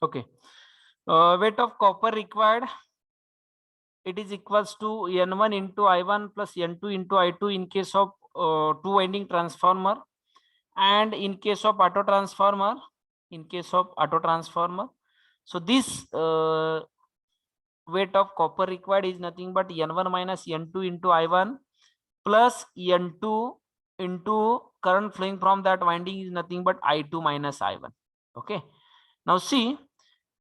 Okay. Weight of copper required, it is equals to N1 into I1 plus N2 into I2 in case of two winding transformer, and in case of auto transformer, so this weight of copper required is nothing but N1 minus N2 into I1 plus N2 into current flowing from that winding is nothing but I2 minus I1. Okay. Now see,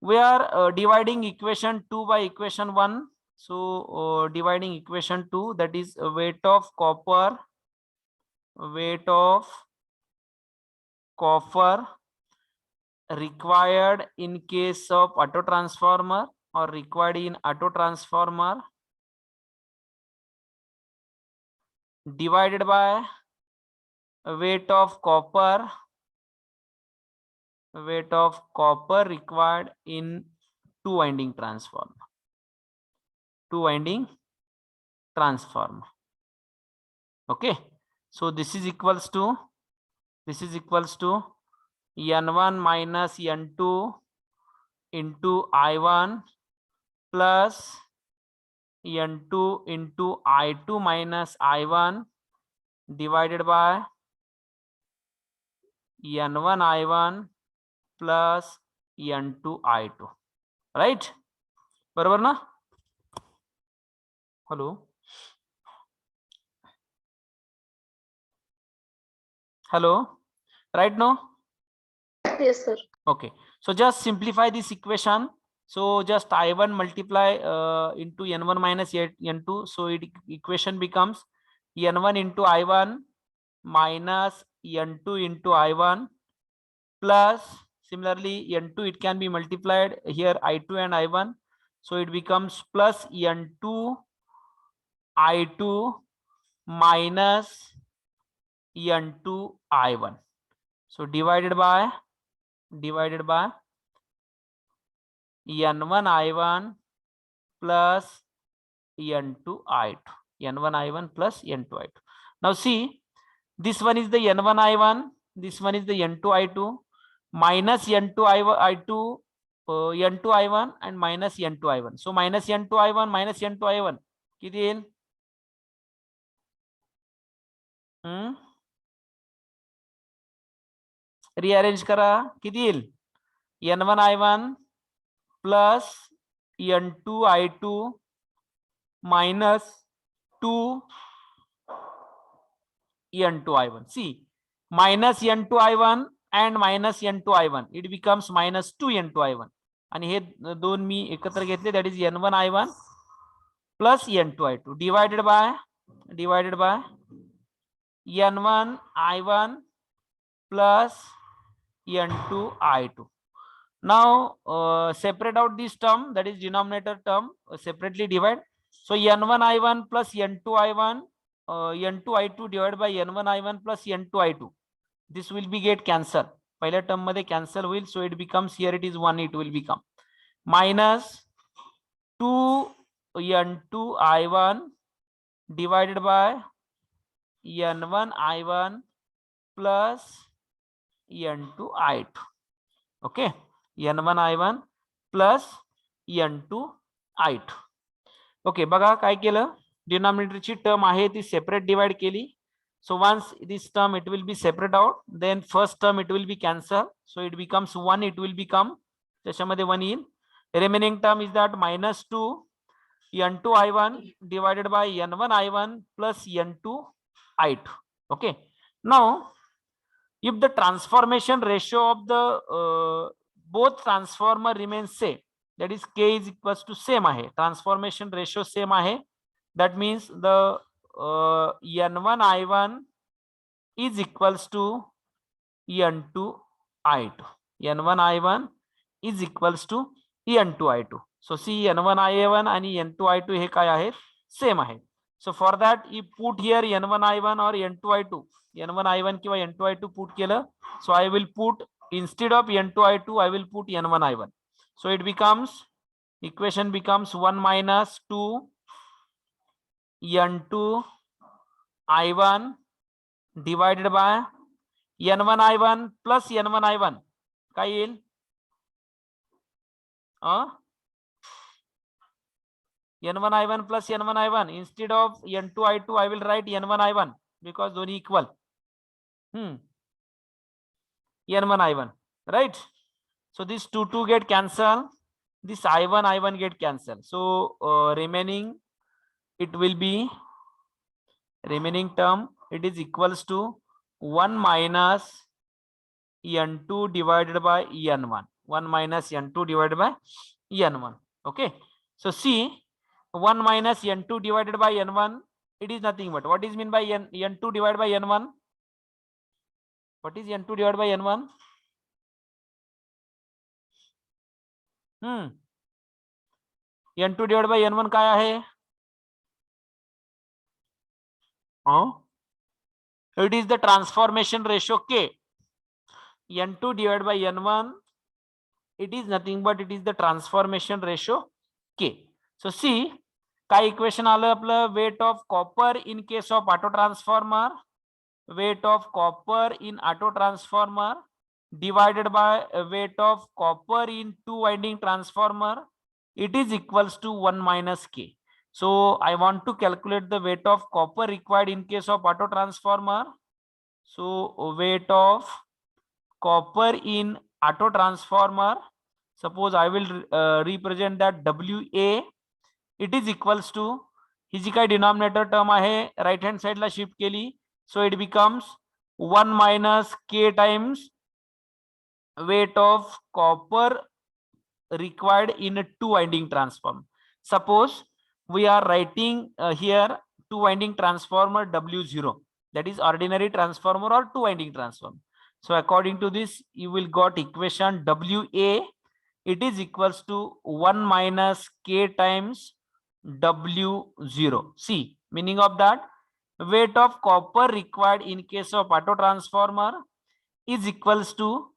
we are dividing equation 2 by equation 1. So dividing equation 2, that is weight of copper required in case of auto transformer or required in auto transformer divided by weight of copper required in two winding transformer. Okay, so this is equals to N1 minus N2 into I1 plus N2 into I2 minus I1 divided by N1 I1 plus N2 I2. Right? बरोबर ना? Hello? Right now? Yes, sir. Okay, so just simplify this equation. So just I1 multiply into N1 minus N2. So equation becomes N1 into I1 minus N2 into I1 plus, similarly N2 it can be multiplied here, I2 and I1. So it becomes plus N2 I2 minus N2 I1. So divided by N1 I1 plus N2 I2. N1 I1 plus N2 I2. Now see, this one is the N1 I1, this one is the N2 I2, minus N2 I2, N2 I1 and minus N2 I1. So minus N2 I1 minus N2 I1 किती येईल? Rearrange करा, किती येईल? N1 I1 plus N2 I2 minus 2 N2 I1. See, minus N2 I1 and minus N2 I1, it becomes minus 2 N2 I1. आणि हे दोन मी एकत्र घेतले, that is N1 I1 plus N2 I2 divided by N1 I1 plus N2 I2. Now separate out this term, that is denominator term, separately divide. So N1 I1 plus N2 I1, N2 I2 divided by N1 I1 plus N2 I2. This will be get cancel. पहिल्या term मध्ये cancel होईल. So it becomes, here it is 1, it will become minus 2 N2 I1 divided by N1 I1 plus N2 I2. Okay, N1 I1 plus N2 I2. Okay, बघा काय केलं, डिनॉमिनेटरची term आहे ती separate divide केली. So once this term it will be separate out, then first term it will be cancel, so it becomes 1, it will become त्याच्यामध्ये 1 येईल. Remaining term is that minus 2 N2 I1 divided by N1 I1 plus N2 I2. Okay, now if the transformation ratio of the both transformer remains same, that is K is equals to same आहे, transformation ratio same आहे, that means the N1 I1 is equals to N2 I2. N1 I1 is equals to N2 I2. So see, N1 I1 आणि N2 I2 हे काय आहेत, same आहे. So for that you put here N1 I1 or N2 I2, N1 I1 किंवा N2 I2 put केलं. So I will put, instead of N2 I2 I will put N1 I1. So it becomes, equation becomes 1 minus 2 N2 I1 divided by N1 I1 plus N1 I1 काय येईल, n1 I1 plus n1 I1. Instead of n2 I2, I will write n1 I1 because thoni equal. n1 I1, right? So this 2 get cancelled. This I1 get cancelled. So remaining, it will be remaining term. It is equals to 1 minus n2 divided by n1. 1 minus n2 divided by n1. Okay. So see, 1 minus n2 divided by n1. It is nothing but what is mean by n2 divided by n1? What is n2 divided by n1? n2 divided by n1 काय आहे? It is the transformation ratio K. n2 divided by n1, it is nothing but it is the transformation ratio K. So see, काय equation आलं आपलं? Wait of copper in case of auto transformer, wait of copper in auto transformer divided by weight of copper in 2 winding transformer, it is equals to 1 minus K. So I want to calculate the weight of copper required in case of auto transformer. So weight of copper in auto transformer, suppose I will represent that WA, it is equals to ही जी काय denominator term आहे right hand साइडला shift केली, so it becomes 1 minus K times weight of copper required in a 2 winding transformer. Suppose we are writing here 2 winding transformer W0, that is ordinary transformer or 2 winding transformer. So according to this, you will got equation WA, it is equals to 1 minus K times W0. See, meaning of that, weight of copper required in case of auto transformer is equals to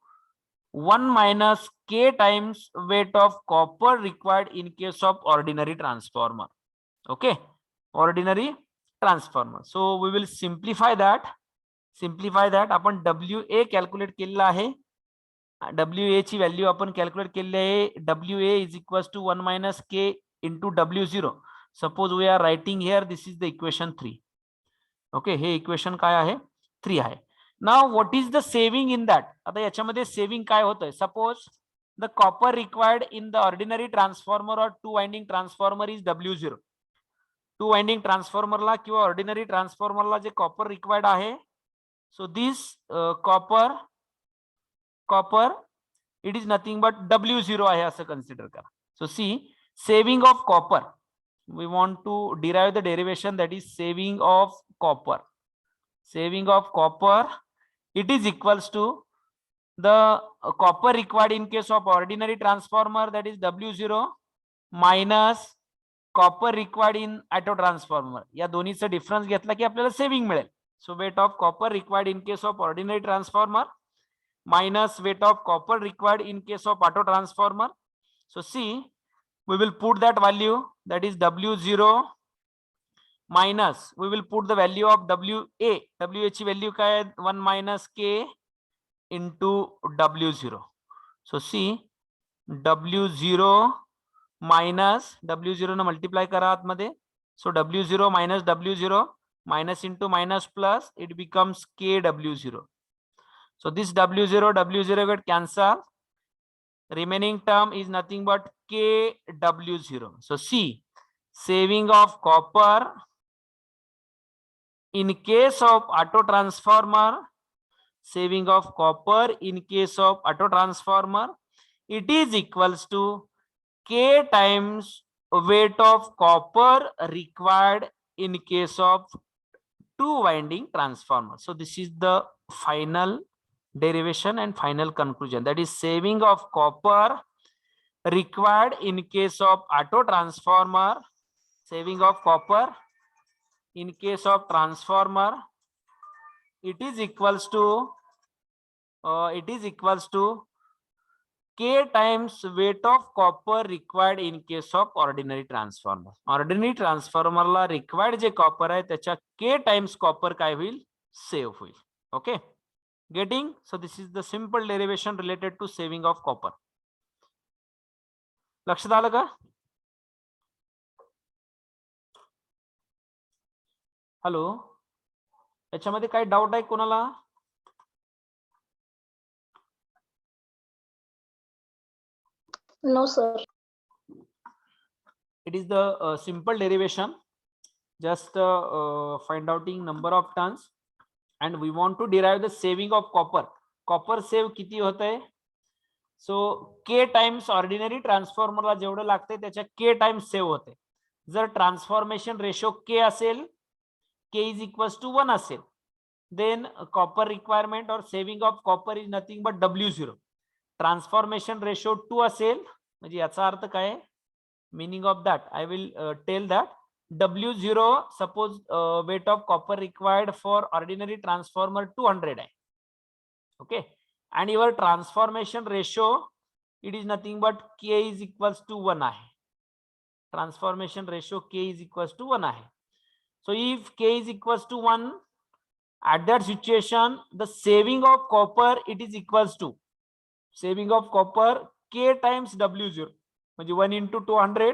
1 minus K times weight of copper required in case of ordinary transformer. Okay, ordinary transformer. So we will simplify that. आपण WA calculate केलेला आहे. WA ची value आपण calculate केलेली आहे. WA is equals to 1 minus K into W0. Suppose we are writing here, this is the equation 3. Okay, हे equation काय आहे? 3 आहे. Now what is the saving in that? आता याच्यामध्ये सेव्हिंग काय होतंय? Suppose the copper required in the ordinary transformer or 2 winding transformer is W0. 2 winding transformer ला किंवा ordinary transformer ला जे copper required आहे, so this copper it is nothing but W0 आहे असं consider करा. So see, saving of copper, we want to derive the derivation, that is saving of copper. Saving of copper, it is equals to the copper required in case of ordinary transformer, that is W0, minus copper required in auto transformer. या दोन्हीचा difference घेतला की आपल्याला saving मिळेल. So weight of copper required in case of ordinary transformer minus weight of copper required in case of auto transformer. So see, we will put that value, that is W0 minus, we will put the value of WA. WA ची value काय आहे? 1 minus K into W0. So see, W0 minus W0 ने multiply करा आतमध्ये. So W0 minus W0, minus into minus plus, it becomes KW0. So this W0 get cancelled. Remaining term is nothing but KW0. So see, saving of copper in case of auto transformer, saving of copper in case of auto transformer, it is equals to K times weight of copper required in case of 2 winding transformer. So this is the final derivation and final conclusion, that is saving of copper required in case of auto transformer, saving of copper in case of transformer, it is equals to K times weight of copper required in case of ordinary transformer. Ordinary transformer La required J copper आहे त्याच्या K times copper काय होईल? Save होईल. Okay, getting? So this is the simple derivation related to saving of copper. लक्षात आलं का? Hello, याच्यामध्ये काही डाऊट आहे कोणाला? No, sir. It is the simple derivation. Just find outing number of tons, and we want to derive the saving of copper. Copper save किती होत आहे? सो के टाइम्स ऑर्डिनरी ट्रान्सफॉर्मरला जेवढं लागते त्याच्या के टाइम्स सेव्ह होते. जर ट्रान्सफॉर्मेशन रेशो के असेल, के इज इक्वल्स टू 1 असेल, देन कॉपर रिक्वायरमेंट और saving of copper is nothing but W0. Transformation ratio 2 असेल म्हणजे याचा अर्थ काय? Meaning of that I will tell that. W0 suppose weight of copper required for ordinary transformer 200 आहे. Okay, and your transformation ratio, it is nothing but K is equals to 1 आहे. Transformation ratio K is equals to 1 आहे. So if K is equals to 1, at that situation the saving of copper it is equals to saving of copper K times W0 म्हणजे 1 into 200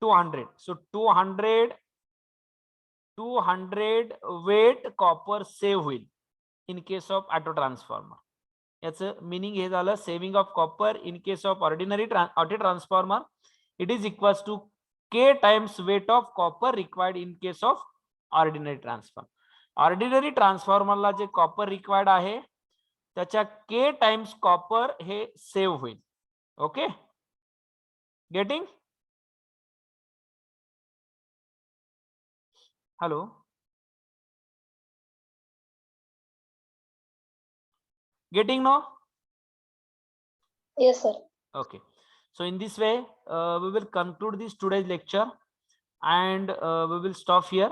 200. So 200 weight copper save होईल in case of auto transformer. याचं meaning हे झालं, saving of copper in case of ordinary auto transformer it is equals to K times weight of copper required in case of ordinary transformer. Ordinary ट्रान्सफॉर्मरला जे copper required आहे त्याच्या K times copper हे save होईल. Okay, getting? Hello, getting no? Yes, sir. Okay, so in this way we will conclude this today's lecture, and we will stop here.